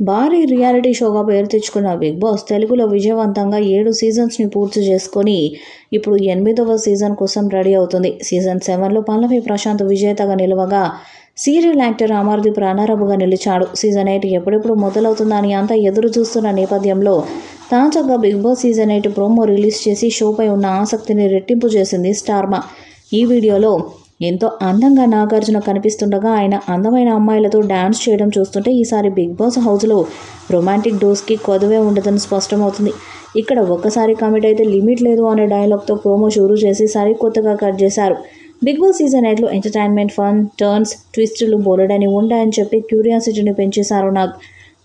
భారీ రియాలిటీ షోగా పేరు తెచ్చుకున్న బిగ్ బాస్ తెలుగులో విజయవంతంగా 7 సీజన్స్ని పూర్తి చేసుకొని ఇప్పుడు 8వ సీజన్ కోసం రెడీ అవుతుంది. సీజన్ 7లో పల్లవి ప్రశాంత్ విజేతగా నిలవగా సీరియల్ యాక్టర్ అమర్దీప్ రన్నరప్గా నిలిచాడు. సీజన్ 8 ఎప్పుడెప్పుడు మొదలవుతుందని అంతా ఎదురు చూస్తున్న నేపథ్యంలో తాజాగా Bigg Boss season 8 promo release చేసి షోపై ఉన్న ఆసక్తిని రెట్టింపు చేసింది స్టార్మా. ఈ వీడియోలో ఎంతో అందంగా నాగార్జున కనిపిస్తుండగా ఆయన అందమైన అమ్మాయిలతో డ్యాన్స్ చేయడం చూస్తుంటే ఈసారి బిగ్ బాస్ హౌస్లో రొమాంటిక్ డోస్కి కొదవే ఉండదని స్పష్టమవుతుంది. ఇక్కడ ఒక్కసారి కమిట్ అయితే లిమిట్ లేదు అనే డైలాగ్తో ప్రోమో షురూ చేసి సరికొత్తగా కట్ చేశారు. బిగ్ బాస్ సీజన్ 8లో ఎంటర్టైన్మెంట్, ఫన్, టర్న్స్, ట్విస్టులు బోలెడని ఉంటాయని చెప్పి క్యూరియాసిటీని పెంచేశారు నాగ్.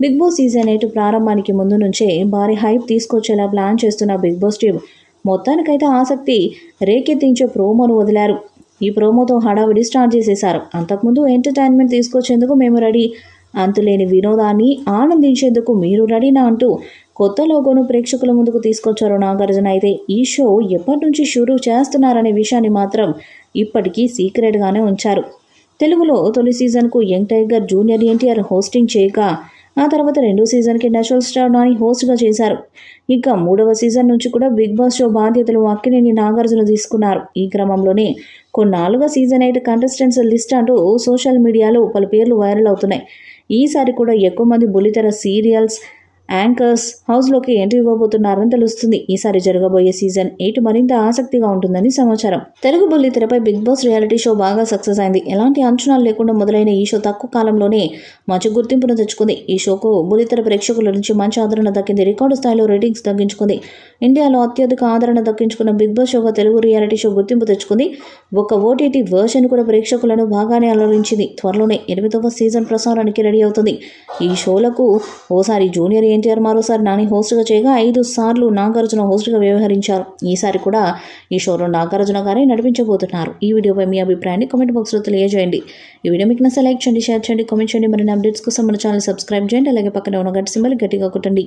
బిగ్ బాస్ సీజన్ 8 ప్రారంభానికి ముందు నుంచే భారీ హైప్ తీసుకొచ్చేలా ప్లాన్ చేస్తున్న బిగ్ బాస్ టీం మొత్తానికైతే ఆసక్తి రేకెత్తించే ప్రోమోను వదిలారు. ఈ ప్రోమోతో హడావిడి స్టార్ట్ చేసేశారు. అంతకుముందు ఎంటర్టైన్మెంట్ తీసుకొచ్చేందుకు మేము రెడీ, అంతులేని వినోదాన్ని ఆనందించేందుకు మీరు రెడీనా అంటూ కొత్త లోగోను ప్రేక్షకుల ముందుకు తీసుకొచ్చారు నాగార్జున. అయితే ఈ షో ఎప్పటి నుంచి షురూ చేస్తున్నారనే విషయాన్ని మాత్రం ఇప్పటికీ సీక్రెట్గానే ఉంచారు. తెలుగులో తొలి సీజన్కు young tiger junior NTR hosting చేయగా ఆ తర్వాత 2వ సీజన్కి నేచురల్ స్టార్ నాని హోస్ట్గా చేశారు. ఇక 3వ సీజన్ నుంచి కూడా బిగ్ బాస్ షో బాధ్యతలు అక్కినేని నాగార్జున తీసుకున్నారు. ఈ క్రమంలోనే కొన్నాళ్ళుగా సీజన్ 8 కంటెస్టెంట్స్ లిస్ట్ అంటూ సోషల్ మీడియాలో పలు పేర్లు వైరల్ అవుతున్నాయి. ఈసారి కూడా ఎక్కువ మంది బుల్లితెర సీరియల్స్ యాంకర్స్ హౌస్లోకి ఎంట్రీ ఇవ్వబోతున్నారని తెలుస్తుంది. ఈసారి జరగబోయే సీజన్ 8 మరింత ఆసక్తిగా ఉంటుందని సమాచారం. తెలుగు బుల్లితెరపై బిగ్ బాస్ రియాలిటీ షో బాగా సక్సెస్ అయింది. ఎలాంటి అంచనాలు లేకుండా మొదలైన ఈ షో తక్కువ కాలంలోనే మంచి గుర్తింపును తెచ్చుకుంది. ఈ షోకు బుల్లితెర ప్రేక్షకుల నుంచి మంచి ఆదరణ దక్కింది. రికార్డు స్థాయిలో రేటింగ్స్ దక్కించుకుంది. ఇండియాలో అత్యధిక ఆదరణ దక్కించుకున్న బిగ్ బాస్ షోగా తెలుగు రియాలిటీ షో గుర్తింపు తెచ్చుకుంది. ఒక ఓటీటీ వర్షన్ కూడా ప్రేక్షకులను బాగానే అలరించింది. త్వరలోనే 8వ సీజన్ ప్రసారానికి రెడీ అవుతుంది. ఈ షోలకు ఓసారి జూనియర్ ఎన్టీఆర్, మరోసారి నాని హోస్ట్గా చేయగా 5 సార్లు నాగార్జున హోస్ట్గా వ్యవహరించారు. ఈసారి కూడా ఈ షోలో నాగార్జున గారే నడిపించబోతున్నారు. ఈ వీడియోపై మీ అభిప్రాయాన్ని కామెంట్ బాక్స్లో తెలియజేయండి. ఈ వీడియో మీకు నచ్చితే లైక్ చేయండి, షేర్ చేయండి, కామెంట్ చేయండి. మరిన్ని అప్డేట్స్ కోసం మన ఛానల్ సబ్స్క్రైబ్ చేయండి. అలాగే పక్కన ఉన్న గంట సింబల్ గట్టిగా కొట్టండి.